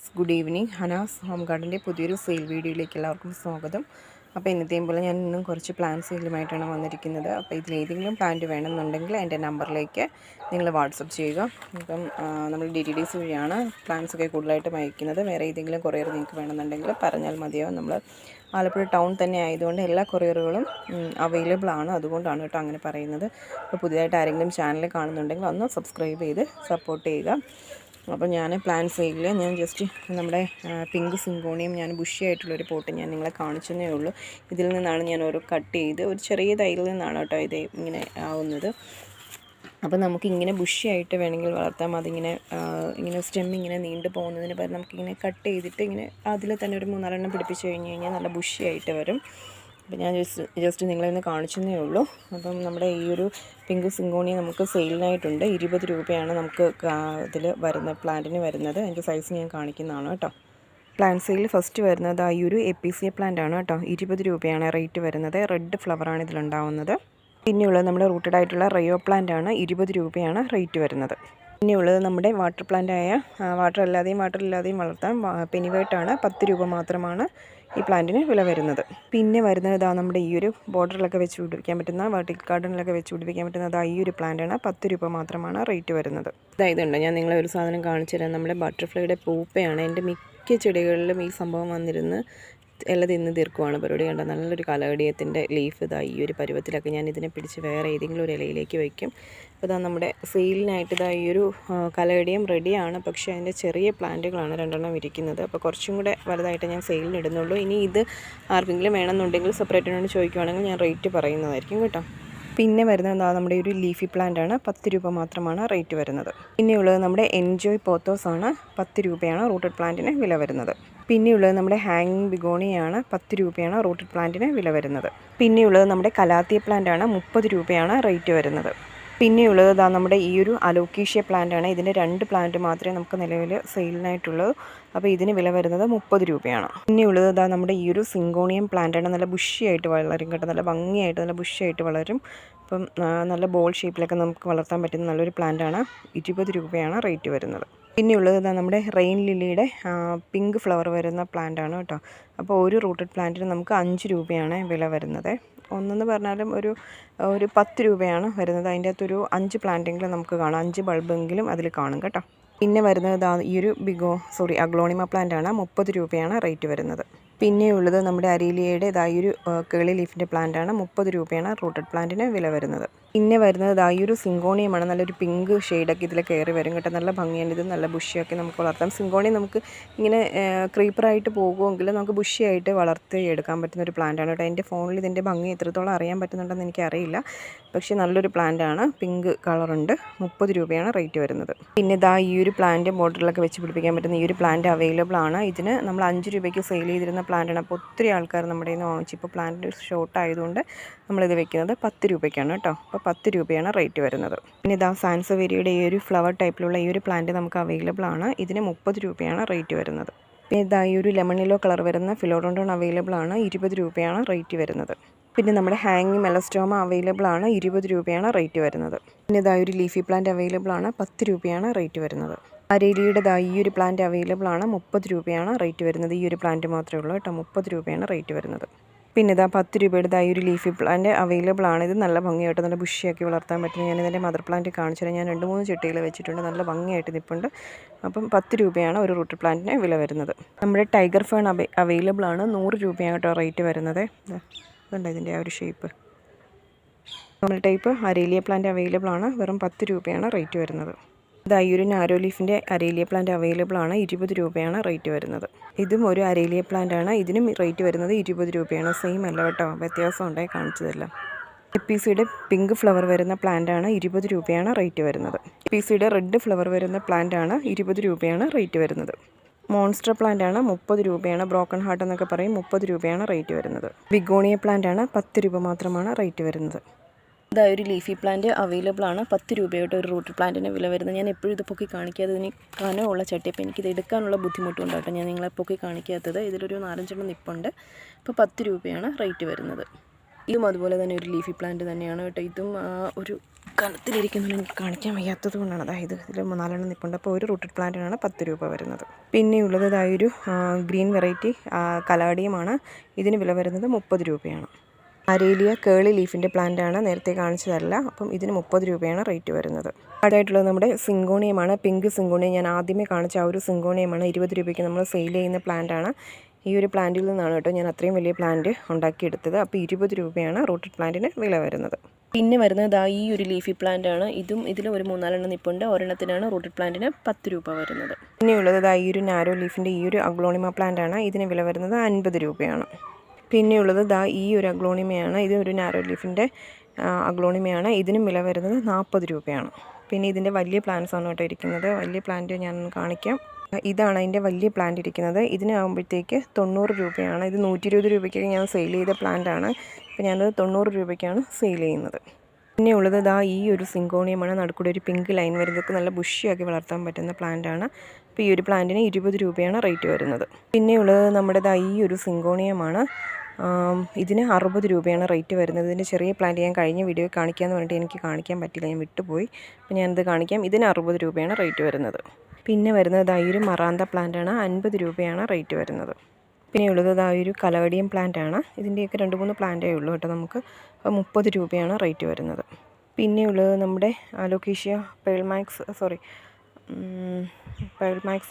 Good evening. Hanas home ഗാർഡൻ്റെ പുതിയൊരു sale വീഡിയോയിലേക്ക് എല്ലാവർക്കും സ്വാഗതം. അപ്പോൾ ഇന്നത്തെയും പോലെ ഞാൻ ഇന്നും കുറച്ച് പ്ലാന്റ് സെയിലുമായിട്ടാണ് വന്നിരിക്കുന്നത്. അപ്പോൾ ഇതിലേതെങ്കിലും പ്ലാന്റ് വേണമെന്നുണ്ടെങ്കിൽ എൻ്റെ നമ്പറിലേക്ക് നിങ്ങൾ വാട്സപ്പ് ചെയ്യുക. ഇപ്പം നമ്മൾ DTDC വഴിയാണ് പ്ലാന്റ്സൊക്കെ കൂടുതലായിട്ടും അയക്കുന്നത്. വേറെ ഏതെങ്കിലും കൊറിയർ നിങ്ങൾക്ക് വേണമെന്നുണ്ടെങ്കിൽ പറഞ്ഞാൽ മതിയാവും. നമ്മൾ ആലപ്പുഴ ടൗൺ തന്നെ ആയതുകൊണ്ട് എല്ലാ കൊറിയറുകളും അവൈലബിൾ ആണ്. അതുകൊണ്ടാണ് കേട്ടോ അങ്ങനെ പറയുന്നത്. അപ്പോൾ പുതിയതായിട്ട് ആരെങ്കിലും ചാനൽ കാണുന്നുണ്ടെങ്കിൽ ഒന്ന് സബ്സ്ക്രൈബ് ചെയ്ത് സപ്പോർട്ട് ചെയ്യുക. അപ്പോൾ ഞാൻ പ്ലാന്റ് സെയിലിൽ ഞാൻ ജസ്റ്റ് നമ്മുടെ പിങ്ക് സിങ്കോണിയം ഞാൻ ബുഷി ആയിട്ടുള്ളൊരു പോട്ട് ഞാൻ നിങ്ങളെ കാണിച്ചതേ ഉള്ളൂ. ഇതിൽ നിന്നാണ് ഞാൻ ഓരോ കട്ട് ചെയ്ത് ഒരു ചെറിയ തൈയിൽ നിന്നാണ് കേട്ടോ ഇത് ഇങ്ങനെ ആവുന്നത്. അപ്പോൾ നമുക്കിങ്ങനെ ബുഷി ആയിട്ട് വേണമെങ്കിൽ വളർത്താം. ഇങ്ങനെ സ്റ്റെം ഇങ്ങനെ നീണ്ടു പോകുന്നതിന് പകരം നമുക്കിങ്ങനെ കട്ട് ചെയ്തിട്ട് ഇങ്ങനെ അതിൽ തന്നെ ഒരു 3-4 പിടിപ്പിച്ച് കഴിഞ്ഞ് കഴിഞ്ഞാൽ നല്ല ബുഷി ആയിട്ട് വരും. അപ്പോൾ ഞാൻ ജസ്റ്റ് നിങ്ങളെ ഒന്ന് കാണിച്ചതേ ഉള്ളൂ. അപ്പം നമ്മുടെ ഈ ഒരു പിങ്ക് സിങ്കോണി നമുക്ക് സെയിലിനായിട്ടുണ്ട്. 20 രൂപയാണ് നമുക്ക് ഇതിൽ വരുന്ന പ്ലാന്റിന് വരുന്നത്. അതിൻ്റെ സൈസ് ഞാൻ കാണിക്കുന്നതാണ് കേട്ടോ. പ്ലാന്റ് സെയിൽ ഫസ്റ്റ് വരുന്നത് ഈ ഒരു എപ്പിസിയ പ്ലാന്റ് ആണ് കേട്ടോ. 20 രൂപയാണ് റേറ്റ് വരുന്നത്. റെഡ് ഫ്ലവറാണ് ഇതിലുണ്ടാവുന്നത്. പിന്നെയുള്ളത് നമ്മുടെ റൂട്ടഡ് ആയിട്ടുള്ള റയോ പ്ലാന്റ് ആണ്. 20 രൂപയാണ് റേറ്റ് വരുന്നത്. പിന്നെയുള്ളത് നമ്മുടെ വാട്ടർ പ്ലാന്റ് ആയ വാട്ടർ ഇല്ലാതെയും വളർത്താം. പെനിവേട്ടാണ്. 10 രൂപ മാത്രമാണ് ഈ പ്ലാന്റിന് വില വരുന്നത്. പിന്നെ വരുന്നത് ഇതാ നമ്മുടെ ഈ ഒരു ബോർഡറിലൊക്കെ വെച്ച് പിടിപ്പിക്കാൻ പറ്റുന്ന വെർട്ടിക്കൽ ഗാർഡനിലൊക്കെ വെച്ച് പിടിപ്പിക്കാൻ പറ്റുന്നത് ഈ ഒരു പ്ലാന്റാണ്. 10 രൂപ മാത്രമാണ് റേറ്റ് വരുന്നത്. ഇതുണ്ട്, ഞാൻ നിങ്ങളെ ഒരു സാധനം കാണിച്ചു തരാം. നമ്മുടെ ബട്ടർഫ്ലൈയുടെ പൂപ്പയാണ്. എൻ്റെ മിക്ക ചെടികളിലും ഈ സംഭവം വന്നിരുന്ന് ഇല തിന്ന് തീർക്കുവാണ് പരിപാടി. കണ്ട നല്ലൊരു കലകടിയത്തിൻ്റെ ലീഫ് ഈ ഒരു പരുവത്തിലൊക്കെ ഞാൻ ഇതിനെ പിടിച്ച് വേറെ ഏതെങ്കിലും ഒരു ഇലയിലേക്ക് വയ്ക്കും. അപ്പോൾ നമ്മുടെ സെയിലിനായിട്ട് ഈ ഒരു കലകടിയം റെഡിയാണ്. പക്ഷേ അതിൻ്റെ ചെറിയ പ്ലാന്റുകളാണ് 2 ഇരിക്കുന്നത്. അപ്പോൾ കുറച്ചും കൂടെ വലുതായിട്ട് ഞാൻ സെയിലിന് ഇടുന്നുള്ളൂ. ഇനി ഇത് ആർക്കെങ്കിലും വേണമെന്നുണ്ടെങ്കിൽ സെപ്പറേറ്റിനോട് ചോദിക്കുവാണെങ്കിൽ ഞാൻ റേറ്റ് പറയുന്നതായിരിക്കും കേട്ടോ. പിന്നെ വരുന്നത് നമ്മുടെ ഒരു ലീഫി പ്ലാന്റ് ആണ്. 10 രൂപ മാത്രമാണ് റേറ്റ് വരുന്നത്. പിന്നെയുള്ളത് നമ്മുടെ എൻജോയ് പോത്തോസ് ആണ്. 10 രൂപയാണ് റൂട്ടഡ് പ്ലാന്റിന് വില വരുന്നത്. പിന്നെയുള്ളത് നമ്മുടെ ഹാങ്ങിങ് ബിഗോണിയാണ്. 10 രൂപയാണ് റൂട്ടഡ് പ്ലാന്റിന് വില വരുന്നത്. പിന്നെയുള്ളത് നമ്മുടെ കലാത്തിയ പ്ലാന്റ് ആണ്. 30 രൂപയാണ് റേറ്റ് വരുന്നത്. പിന്നെയുള്ളത് നമ്മുടെ ഈ ഒരു അലോക്കീഷ്യ പ്ലാന്റ് ആണ്. ഇതിൻ്റെ 2 പ്ലാന്റ് മാത്രമേ നമുക്ക് നിലവിൽ സെയിലിനായിട്ടുള്ളൂ. അപ്പോൾ ഇതിന് വില വരുന്നത് 30 രൂപയാണ്. പിന്നെയുള്ളത് നമ്മുടെ ഈ ഒരു സിങ്കോണിയം പ്ലാന്റ് ആണ്. നല്ല ബുഷിയായിട്ട് വളരും കേട്ടോ. നല്ല ഭംഗിയായിട്ട് നല്ല ബുഷിയായിട്ട് വളരും. അപ്പം നല്ല ബോൾ ഷേപ്പിലൊക്കെ നമുക്ക് വളർത്താൻ പറ്റുന്ന നല്ലൊരു പ്ലാന്റ് ആണ്. 20 രൂപയാണ് റേറ്റ് വരുന്നത്. പിന്നെയുള്ളത് നമ്മുടെ റെയിൻ ലില്ലിയുടെ പിങ്ക് ഫ്ലവർ വരുന്ന പ്ലാന്റ് ആണ് കേട്ടോ. അപ്പോൾ ഒരു റൂട്ടഡ് പ്ലാന്റിന് നമുക്ക് 5 രൂപയാണ് വില വരുന്നത്. ഒന്നെന്ന് പറഞ്ഞാലും ഒരു 10 രൂപയാണ് വരുന്നത്. അതിൻ്റെ അകത്തൊരു 5 പ്ലാന്റെങ്കിലും നമുക്ക് കാണാം. 5 ബൾബെങ്കിലും അതിൽ കാണും കേട്ടോ. പിന്നെ വരുന്നത് ഈ ഒരു അഗ്ലോണിമ പ്ലാന്റ് ആണ്. 30 രൂപയാണ് റേറ്റ് വരുന്നത്. പിന്നെയുള്ളത് നമ്മുടെ അരീലിയയുടെ ഈ ഒരു കേളി ലീഫിൻ്റെ പ്ലാന്റ് ആണ്. 30 രൂപയാണ് റൂട്ടഡ് പ്ലാന്റിന് വില വരുന്നത്. പിന്നെ വരുന്നത് ഈ ഒരു സിങ്കോണിയമാണ്. നല്ലൊരു പിങ്ക് ഷെയ്ഡൊക്കെ ഇതിൽ കയറി വരും കേട്ടോ. നല്ല ഭംഗിയാണ്. ഇത് നല്ല ബുഷിയൊക്കെ നമുക്ക് വളർത്താം. സിങ്കോണിയം നമുക്ക് ഇങ്ങനെ ക്രീപ്പറായിട്ട് പോകുമെങ്കിൽ നമുക്ക് ബുഷിയായിട്ട് വളർത്തി എടുക്കാൻ പറ്റുന്ന ഒരു പ്ലാന്റ് ആണ് കേട്ടോ. എൻ്റെ ഫോണിൽ ഇതിൻ്റെ ഭംഗി എത്രത്തോളം അറിയാൻ പറ്റുന്നുണ്ടെന്ന് എനിക്കറിയില്ല. പക്ഷേ നല്ലൊരു പ്ലാന്റ് ആണ്. പിങ്ക് കളറുണ്ട്. 30 രൂപയാണ് റേറ്റ് വരുന്നത്. പിന്നെ ഈ ഒരു പ്ലാന്റ് ബോർഡറിലൊക്കെ വെച്ച് പിടിപ്പിക്കാൻ പറ്റുന്ന ഈ ഒരു പ്ലാന്റ് അവൈലബിൾ ആണ്. ഇതിന് നമ്മൾ 5 രൂപയ്ക്ക് സെയിൽ ചെയ്തിരുന്ന പ്ലാന്റ് ആണ്. അപ്പോൾ ഒത്തിരി ആൾക്കാർ നമ്മുടെ കയ്യിൽ നിന്ന് വാങ്ങിച്ചു. ഇപ്പോൾ പ്ലാന്റ് ഷോർട്ട് ആയതുകൊണ്ട് നമ്മളിത് വെക്കുന്നത് 10 രൂപയ്ക്കാണ് കേട്ടോ. അപ്പോൾ 10 രൂപയാണ് റേറ്റ് വരുന്നത്. പിന്നെ സാൻസവേരിയുടെ ഈ ഒരു ഫ്ലവർ ടൈപ്പിലുള്ള ഈ ഒരു പ്ലാന്റ് നമുക്ക് അവൈലബിൾ ആണ്. ഇതിന് 30 രൂപയാണ് റേറ്റ് വരുന്നത്. പിന്നെ ഈ ഒരു ലെമൺ യെല്ലോ കളർ വരുന്ന ഫിലോഡോണ്ടോൺ അവൈലബിൾ ആണ്. 20 രൂപയാണ് റേറ്റ് വരുന്നത്. പിന്നെ നമ്മുടെ ഹാങ്ങിങ് മെലസ്റ്റോമ അവൈലബിൾ ആണ്. 20 രൂപയാണ് റേറ്റ് വരുന്നത്. പിന്നെ ഒരു ലീഫി പ്ലാന്റ് അവൈലബിൾ ആണ്. 10 രൂപയാണ് റേറ്റ് വരുന്നത്. അരേലിയുടെ ഈ ഒരു പ്ലാന്റ് അവൈലബിൾ ആണ്. 30 രൂപയാണ് റേറ്റ് വരുന്നത്. ഈ ഒരു പ്ലാന്റ് മാത്രമേ ഉള്ളൂ കേട്ടോ. 30 രൂപയാണ് റേറ്റ് വരുന്നത്. പിന്നെ 10 രൂപയുടെ ഈ ഒരു ലീഫി പ്ലാന്റ് അവൈലബിൾ ആണ്. ഇത് നല്ല ഭംഗിയായിട്ട് നല്ല ബുഷിയാക്കി വളർത്താൻ പറ്റും. ഞാനിതിൻ്റെ മദർ പ്ലാന്റ് കാണിച്ചു തരാം. ഞാൻ 2-3 ചെട്ടികൾ വെച്ചിട്ടുണ്ട്. നല്ല ഭംഗിയായിട്ട് നിൽപ്പുണ്ട്. അപ്പം 10 രൂപയാണ് ഒരു റൂട്ടഡ് പ്ലാന്റിന് വില വരുന്നത്. നമ്മുടെ ടൈഗർ ഫേൺ അവൈലബിൾ ആണ്. 100 രൂപയാണ് കേട്ടോ റേറ്റ് വരുന്നത്. ഇതുണ്ട് ഇതിൻ്റെ ഒരു ഷേപ്പ്. നമ്മൾ ടൈപ്പ് അരേലിയ പ്ലാന്റ് അവൈലബിൾ ആണ്. വെറും 10 രൂപയാണ് റേറ്റ് വരുന്നത്. ഈ ഒരു നാരോ ലീഫിൻ്റെ അരേലിയ പ്ലാന്റ് അവൈലബിൾ ആണ്. 20 രൂപയാണ് റേറ്റ് വരുന്നത്. ഇതും ഒരു അരേലിയ പ്ലാന്റ് ആണ്. ഇതിനും റേറ്റ് വരുന്നത് 20 രൂപയാണ്. സെയിം അല്ല കേട്ടോ, വ്യത്യാസം ഉണ്ടായി കാണിച്ചതല്ല. എപ്പിസിയുടെ പിങ്ക് ഫ്ലവർ വരുന്ന പ്ലാന്റ് ആണ്. 20 രൂപയാണ് റേറ്റ് വരുന്നത്. എപ്പിസിയുടെ റെഡ് ഫ്ലവർ വരുന്ന പ്ലാന്റ് ആണ്. 20 രൂപയാണ് റേറ്റ് വരുന്നത്. മോൺസ്റ്റർ പ്ലാന്റ് ആണ്. 30 രൂപയാണ്. ബ്രോക്കൺ ഹാർട്ട് എന്നൊക്കെ പറയും. 30 രൂപയാണ് റേറ്റ് വരുന്നത്. ബിഗോണിയ പ്ലാന്റ് ആണ്. 10 രൂപ മാത്രമാണ് റേറ്റ് വരുന്നത്. ഒരു ലീഫി പ്ലാന്റ് അവൈലബിൾ ആണ്. 10 രൂപയായിട്ട് ഒരു റൂട്ടഡ് പ്ലാന്റിന് വില വരുന്നത്. ഞാൻ എപ്പോഴും ഇത് പൊക്കി കാണിക്കാതെ ഇതിന് കനമുള്ള ചട്ടി. അപ്പോൾ എനിക്കിത് എടുക്കാനുള്ള ബുദ്ധിമുട്ടുണ്ടാകട്ടെ ഞാൻ നിങ്ങളെ പൊക്കി കാണിക്കാത്തത്. ഇതിലൊരു 4-5 നിപ്പുണ്ട്. അപ്പോൾ 10 രൂപയാണ് റേറ്റ് വരുന്നത്. ഇതും അതുപോലെ തന്നെ ഒരു ലീഫി പ്ലാന്റ് തന്നെയാണ് കേട്ടോ. ഇതും ഒരു കനത്തിലിരിക്കുന്നത് എനിക്ക് കാണിക്കാൻ വയ്യാത്തത് കൊണ്ടാണ്. അതായത് ഇതിൽ 4 നിൽപ്പുണ്ട്. അപ്പോൾ ഒരു റൂട്ടഡ് പ്ലാന്റിനാണ് 10 രൂപ വരുന്നത്. പിന്നെയുള്ളത് ഇതായൊരു ഗ്രീൻ വെറൈറ്റി കലാഡിയമാണ്. ഇതിന് വില വരുന്നത് 30 രൂപയാണ്. അരേലിയ കേളി ലീഫിൻ്റെ പ്ലാന്റാണ്, നേരത്തെ കാണിച്ചതല്ല. അപ്പം ഇതിന് 30 രൂപയാണ് റേറ്റ് വരുന്നത്. അടുത്തായിട്ടുള്ളത് നമ്മുടെ സിങ്കോണിയമാണ്. പിങ്ക് സിങ്കോണിയം ഞാൻ ആദ്യമേ കാണിച്ച ആ ഒരു സിങ്കോണിയമാണ്. 20 രൂപയ്ക്ക് നമ്മൾ സെയിൽ ചെയ്യുന്ന പ്ലാന്റാണ്. ഈ ഒരു പ്ലാന്റിൽ നിന്നാണ് കേട്ടോ ഞാൻ അത്രയും വലിയ പ്ലാന്റ് ഉണ്ടാക്കിയെടുത്തത്. അപ്പോൾ 20 രൂപയാണ് റൂട്ടഡ് പ്ലാന്റിന് വില വരുന്നത്. പിന്നെ വരുന്നത് ഈ ഒരു ലീഫി പ്ലാന്റ് ആണ്. ഇതിൽ ഒരു 3-4 നിൽപ്പുണ്ട്. ഒരെണ്ണത്തിനാണ് റൂട്ടഡ് പ്ലാന്റിന് 10 രൂപ വരുന്നത്. പിന്നെയുള്ളത് ഈ ഒരു നാരോ ലീഫിൻ്റെ ഈ ഒരു അഗ്ലോണിമ പ്ലാന്റ് ആണ്. ഇതിന് വില വരുന്നത് 50 രൂപയാണ്. പിന്നെയുള്ളത് ഈ ഒരു അഗ്ലോണിമയാണ്. ഇത് ഒരു നാരോ ലീഫിൻ്റെ അഗ്ലോണിമയാണ്. ഇതിനും വില വരുന്നത് 40 രൂപയാണ്. പിന്നെ ഇതിൻ്റെ വലിയ പ്ലാന്റ്സ് ആണ് കേട്ടോ ഇരിക്കുന്നത്. വലിയ പ്ലാന്റ് ഞാൻ കാണിക്കാം. ഇതാണ് അതിൻ്റെ വലിയ പ്ലാന്റ് ഇരിക്കുന്നത്. ഇതിനാകുമ്പോഴത്തേക്ക് 90 രൂപയാണ്. ഇത് 120 രൂപയ്ക്ക് ഞാൻ സെയിൽ ചെയ്ത പ്ലാന്റാണ്. ഇപ്പോൾ ഞാനത് 90 രൂപയ്ക്കാണ് സെയിൽ ചെയ്യുന്നത്. പിന്നെയുള്ളത് ഈ ഒരു സിങ്കോണിയമാണ്. നടുക്കൂടെ ഒരു പിങ്ക് ലൈൻ വരുന്നതൊക്കെ നല്ല ബുഷിയാക്കി വളർത്താൻ പറ്റുന്ന പ്ലാന്റാണ്. അപ്പോൾ ഈ ഒരു പ്ലാന്റിന് 20 രൂപയാണ് റേറ്റ് വരുന്നത്. പിന്നെയുള്ളത് നമ്മുടെ ഈ ഒരു സിങ്കോണിയമാണ്. ഇതിന് 60 രൂപയാണ് റേറ്റ് വരുന്നത്. ഇതിൻ്റെ ചെറിയ പ്ലാന്റ് ഞാൻ കഴിഞ്ഞ വീഡിയോയിൽ കാണിക്കാമെന്ന് പറഞ്ഞിട്ട് എനിക്ക് കാണിക്കാൻ പറ്റില്ല, ഞാൻ വിട്ടുപോയി. അപ്പോൾ ഞാനിത് കാണിക്കാം. ഇതിന് 60 രൂപയാണ് റേറ്റ് വരുന്നത്. പിന്നെ വരുന്നത് ഈ ഒരു മറാന്ത പ്ലാന്റാണ്. 50 രൂപയാണ് റേറ്റ് വരുന്നത്. പിന്നെയുള്ളത് ഈ ഒരു കലവടിയം പ്ലാന്റാണ്. ഇതിൻ്റെയൊക്കെ 2-3 പ്ലാന്റേ ഉള്ളൂ കേട്ടോ നമുക്ക്. അപ്പോൾ 30 രൂപയാണ് റേറ്റ് വരുന്നത്. പിന്നെയുള്ളത് നമ്മുടെ അലോക്കേഷ്യ പേൾമാക്സ്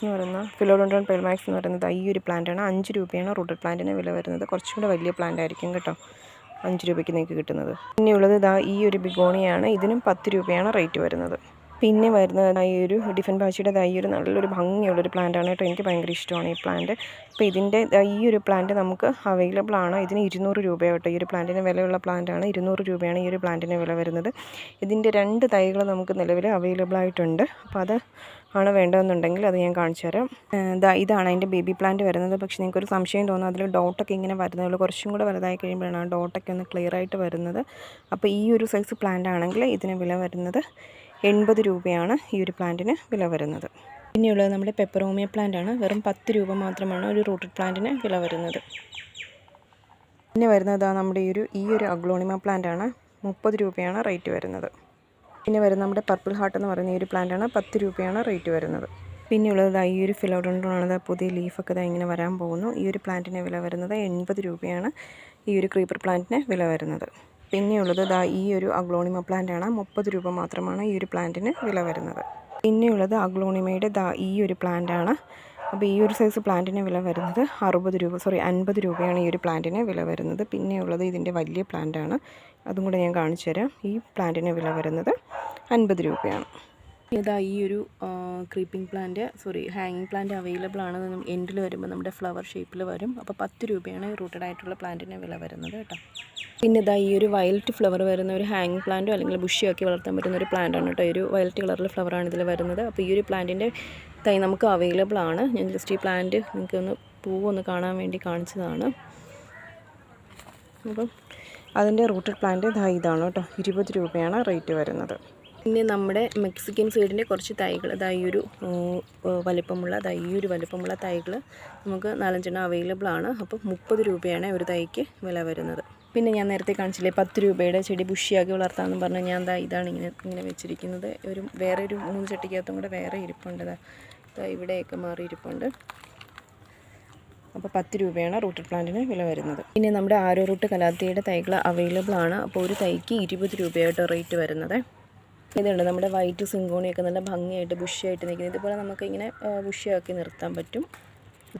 എന്ന് പറയുന്ന ഫിലോഡോൺഡ്രോൺ പേൾമാക്സ് എന്ന് പറയുന്നത് ഈ ഒരു പ്ലാന്റാണ്. 5 രൂപയാണ് റൂട്ടഡ് പ്ലാന്റിന് വില വരുന്നത്. കുറച്ചും കൂടെ വലിയ പ്ലാന്റ് ആയിരിക്കും കേട്ടോ 5 രൂപയ്ക്ക് നിങ്ങൾക്ക് കിട്ടുന്നത്. പിന്നെയുള്ളത് ഈ ഒരു ബിഗോണിയാണ്. ഇതിനും 10 രൂപയാണ് റേറ്റ് വരുന്നത്. പിന്നെ വരുന്നത് ഈ ഒരു ഡിഫൻ ബാച്ചിയുടെ ഈ ഒരു നല്ലൊരു ഭംഗിയുള്ളൊരു പ്ലാന്റാണ് കേട്ടോ. എനിക്ക് ഭയങ്കര ഇഷ്ടമാണ് ഈ പ്ലാന്റ്. അപ്പോൾ ഇതിൻ്റെ ഈ ഒരു പ്ലാന്റ് നമുക്ക് അവൈലബിൾ ആണ്. ഇതിന് 200 രൂപ കേട്ടോ. ഈ ഒരു പ്ലാന്റിന് വിലയുള്ള പ്ലാന്റാണ്. 200 രൂപയാണ് ഈ ഒരു പ്ലാന്റിന് വില വരുന്നത്. ഇതിൻ്റെ 2 തൈകൾ നമുക്ക് നിലവിൽ അവൈലബിൾ ആയിട്ടുണ്ട്. അപ്പോൾ അത് ആണ് വേണ്ടതെന്നുണ്ടെങ്കിൽ അത് ഞാൻ കാണിച്ചു തരാം. ഇതാണ് അതിൻ്റെ ബേബി പ്ലാന്റ് വരുന്നത്. പക്ഷേ നിങ്ങൾക്കൊരു സംശയം തോന്നും, അതിൽ ഡോട്ടൊക്കെ ഇങ്ങനെ വരുന്നതുള്ളൂ. കുറച്ചും കൂടെ വലുതായി കഴിയുമ്പോഴാണ് ആ ഡോട്ടൊക്കെ ഒന്ന് ക്ലിയർ ആയിട്ട് വരുന്നത്. അപ്പോൾ ഈ ഒരു സൈസ് പ്ലാന്റ് ആണെങ്കിൽ ഇതിന് വില വരുന്നത് 80 രൂപയാണ് ഈ ഒരു പ്ലാന്റിന് വില വരുന്നത്. പിന്നെയുള്ളത് നമ്മുടെ പെപ്പറോമിയ പ്ലാന്റാണ്. വെറും 10 രൂപ മാത്രമാണ് ഒരു റൂട്ടഡ് പ്ലാന്റിന് വില വരുന്നത്. പിന്നെ വരുന്നത് നമ്മുടെ ഈ ഒരു അഗ്ലോണിമ പ്ലാന്റാണ്. 30 രൂപയാണ് റേറ്റ് വരുന്നത്. പിന്നെ വരുന്നത് നമ്മുടെ പർപ്പിൾ ഹാർട്ട് എന്ന് പറയുന്ന ഈ ഒരു പ്ലാന്റാണ്. 10 രൂപയാണ് റേറ്റ് വരുന്നത്. പിന്നെയുള്ളത് ഈ ഒരു ഫിലോഡോൺഡ്രോൺ പുതിയ ലീഫൊക്കെ ഇങ്ങനെ വരാൻ പോകുന്നു. ഈ ഒരു പ്ലാന്റിന് വില വരുന്നത് 80 രൂപയാണ് ഈ ഒരു ക്രീപ്പർ പ്ലാന്റിന് വില വരുന്നത്. പിന്നെയുള്ളത് ഈ ഒരു അഗ്ലോണിമ പ്ലാന്റാണ്. 30 രൂപ മാത്രമാണ് ഈ ഒരു പ്ലാന്റിന് വില വരുന്നത്. പിന്നെയുള്ളത് അഗ്ലോണിമയുടെ ഈ ഒരു പ്ലാന്റാണ്. അപ്പോൾ ഈ ഒരു സൈസ് പ്ലാന്റിന് വില വരുന്നത് 50 രൂപയാണ് ഈ ഒരു പ്ലാന്റിന് വില വരുന്നത്. പിന്നെയുള്ളത് ഇതിൻ്റെ വലിയ പ്ലാന്റാണ്. അതും കൂടെ ഞാൻ കാണിച്ചു തരാം. ഈ പ്ലാന്റിന് വില വരുന്നത് 50 രൂപയാണ്. ഈ ഒരു ഹാങ്ങിങ് പ്ലാന്റ് അവൈലബിൾ ആണ്. എൻഡിൽ വരുമ്പോൾ നമ്മുടെ ഫ്ലവർ ഷേപ്പിൽ വരും. അപ്പോൾ 10 രൂപയാണ് റൂട്ടഡ് ആയിട്ടുള്ള പ്ലാന്റിന് വില വരുന്നത് കേട്ടോ. പിന്നെ ഈ ഒരു വയലറ്റ് ഫ്ലവർ വരുന്ന ഒരു ഹാങ്ങിങ് പ്ലാന്റോ അല്ലെങ്കിൽ ബുഷിയാക്കി വളർത്താൻ പറ്റുന്ന ഒരു പ്ലാന്റാണ് കേട്ടോ. ഒരു വയലറ്റ് കളറിലെ ഫ്ലവറാണ് ഇതിൽ വരുന്നത്. അപ്പോൾ ഈ ഒരു പ്ലാന്റിൻ്റെ തൈ നമുക്ക് അവൈലബിൾ ആണ്. ഞാൻ ജസ്റ്റ് ഈ പ്ലാന്റ് നിങ്ങൾക്കൊന്ന് പൂവൊന്ന് കാണാൻ വേണ്ടി കാണിച്ചതാണ്. അപ്പം അതിൻ്റെ റൂട്ടഡ് പ്ലാന്റ് ഇതാണ് കേട്ടോ. 20 രൂപയാണ് റേറ്റ് വരുന്നത്. പിന്നെ നമ്മുടെ മെക്സിക്കൻ സൈഡിൻ്റെ കുറച്ച് തൈകൾ ഈ ഒരു വലിപ്പമുള്ള തൈകൾ നമുക്ക് 4-5 അവൈലബിൾ ആണ്. അപ്പോൾ 30 രൂപയാണ് ഒരു തൈക്ക് വില വരുന്നത്. പിന്നെ ഞാൻ നേരത്തെ കാണിച്ചില്ലേ 10 രൂപയുടെ ചെടി ബുഷിയാക്കി വളർത്താമെന്ന് പറഞ്ഞാൽ ഞാൻ ഇതാണ് ഇങ്ങനെ വെച്ചിരിക്കുന്നത്. വേറെ ഒരു 3 ചട്ടിക്കകത്തും കൂടെ വേറെ ഇരിപ്പുണ്ട്. ഇവിടെയൊക്കെ മാറി ഇരിപ്പുണ്ട്. അപ്പോൾ 10 രൂപയാണ് റൂട്ടഡ് പ്ലാന്റിന് വില വരുന്നത്. പിന്നെ നമ്മുടെ ആരോ റൂട്ട് കലാത്തിയുടെ തൈകൾ അവൈലബിൾ ആണ്. അപ്പോൾ ഒരു തൈക്ക് 20 രൂപയായിട്ട് റേറ്റ് വരുന്നത്. ഇതുണ്ട് നമ്മുടെ വൈറ്റ് സിങ്കോണിയൊക്കെ നല്ല ഭംഗിയായിട്ട് ബുഷിയായിട്ട് നിൽക്കുന്നത്. ഇതുപോലെ നമുക്ക് ഇങ്ങനെ ബുഷിയാക്കി നിർത്താൻ പറ്റും.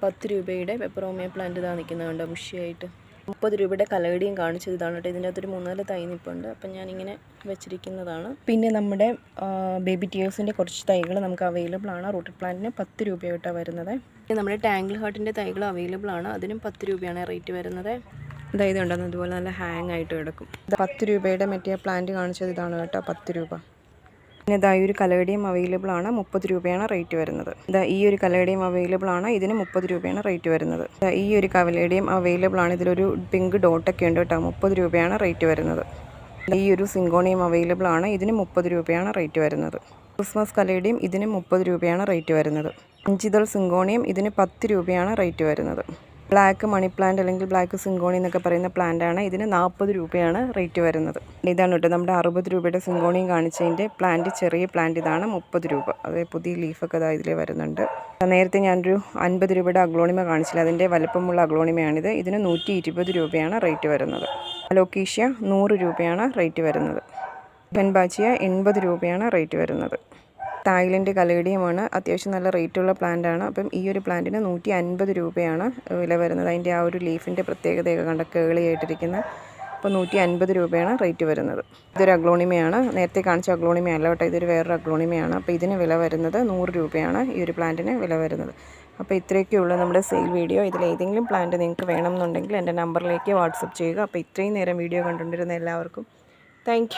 10 രൂപയുടെ പെപ്പറോമിയ പ്ലാന്റ് നിൽക്കുന്നുണ്ട് ബുഷിയായിട്ട്. 30 രൂപയുടെ കലവടിയും കാണിച്ചത് ഇതാണ് കേട്ടോ. ഇതിൻ്റെ അകത്തൊരു 3-4 തൈ നിൽപ്പുണ്ട്. അപ്പം ഞാനിങ്ങനെ വെച്ചിരിക്കുന്നതാണ്. പിന്നെ നമ്മുടെ ബേബി ടിയേഴ്സിൻ്റെ കുറച്ച് തൈകൾ നമുക്ക് അവൈലബിൾ ആണ്. റൂട്ടഡ് പ്ലാന്റിന് 10 രൂപയായിട്ടാണ് വരുന്നത്. പിന്നെ നമ്മുടെ ടാങ്കിൾ ഹാർട്ടിൻ്റെ തൈകൾ അവൈലബിൾ ആണ്. അതിനും 10 രൂപയാണ് റേറ്റ് വരുന്നത്. അതായത് ഉണ്ടെന്ന് ഇതുപോലെ നല്ല ഹാങ് ആയിട്ട് കിടക്കും. 10 രൂപയുടെ മറ്റേ പ്ലാന്റ് കാണിച്ചത് ഇതാണ് കേട്ടോ. 10 രൂപ. പിന്നെ ഈ ഒരു കലവടിയും അവൈലബിൾ ആണ്. 30 രൂപയാണ് റേറ്റ് വരുന്നത്. ഈ ഒരു കലവടിയും അവൈലബിൾ ആണ്. ഇതിന് 30 രൂപയാണ് റേറ്റ് വരുന്നത്. ഈ ഒരു കലവടിയും അവൈലബിൾ ആണ്. ഇതിലൊരു പിങ്ക് ഡോട്ടൊക്കെ ഉണ്ട് കേട്ടോ. 30 രൂപയാണ് റേറ്റ് വരുന്നത്. ഈ ഒരു സിങ്കോണിയും അവൈലബിൾ ആണ്. ഇതിന് 30 രൂപയാണ് റേറ്റ് വരുന്നത്. ക്രിസ്മസ് കലവടിയും ഇതിന് 30 രൂപയാണ് റേറ്റ് വരുന്നത്. 5 ഇതൾ സിങ്കോണിയം ഇതിന് 10 രൂപയാണ് റേറ്റ് വരുന്നത്. ബ്ലാക്ക് മണി പ്ലാന്റ് അല്ലെങ്കിൽ ബ്ലാക്ക് സിങ്കോണി എന്നൊക്കെ പറയുന്ന പ്ലാന്റാണ്. ഇതിന് 40 രൂപയാണ് റേറ്റ് വരുന്നത്. ഇതാണ് കേട്ടോ നമ്മുടെ 60 രൂപയുടെ സിങ്കോണിയും കാണിച്ചതിൻ്റെ പ്ലാന്റ്. ചെറിയ പ്ലാന്റ് ഇതാണ് 30 രൂപ. അത് പുതിയ ലീഫൊക്കെ ഇതാ ഇതിൽ വരുന്നുണ്ട്. നേരത്തെ ഞാനൊരു 50 രൂപയുടെ അഗ്ലോണിമ കാണിച്ചില്ല, അതിൻ്റെ വലുപ്പമുള്ള അഗ്ലോണിമയാണിത്. ഇതിന് 120 രൂപയാണ് റേറ്റ് വരുന്നത്. അലോക്കീഷ്യ 100 രൂപയാണ് റേറ്റ് വരുന്നത്. ബെൻബാച്ചിയ 80 രൂപയാണ് റേറ്റ് വരുന്നത്. തായ്ലൻഡ് കലേഡിയമാണ്, അത്യാവശ്യം നല്ല റേറ്റുള്ള പ്ലാന്റാണ്. അപ്പം ഈ ഒരു പ്ലാന്റിന് 150 രൂപയാണ് വില വരുന്നത്. അതിൻ്റെ ആ ഒരു ലീഫിൻ്റെ പ്രത്യേകതയൊക്കെ കണ്ട കേളിയായിട്ടിരിക്കുന്ന. അപ്പോൾ 150 രൂപയാണ് റേറ്റ് വരുന്നത്. ഇതൊരു അഗ്ലോണിമയാണ്, നേരത്തെ കാണിച്ച അഗ്ലോണിമയല്ല കേട്ടോ, ഇതൊരു വേറൊരു അഗ്ലോണിമയാണ്. അപ്പോൾ ഇതിന് വില വരുന്നത് 100 രൂപയാണ് ഈ ഒരു പ്ലാന്റിന് വില വരുന്നത്. അപ്പോൾ ഇത്രയൊക്കെയുള്ളൂ നമ്മുടെ സെയിൽ വീഡിയോ. ഇതിലേതെങ്കിലും പ്ലാന്റ് നിങ്ങൾക്ക് വേണമെന്നുണ്ടെങ്കിൽ എൻ്റെ നമ്പറിലേക്ക് വാട്സപ്പ് ചെയ്യുക. അപ്പോൾ ഇത്രയും നേരം വീഡിയോ കണ്ടുകൊണ്ടിരുന്ന എല്ലാവർക്കും താങ്ക് യു.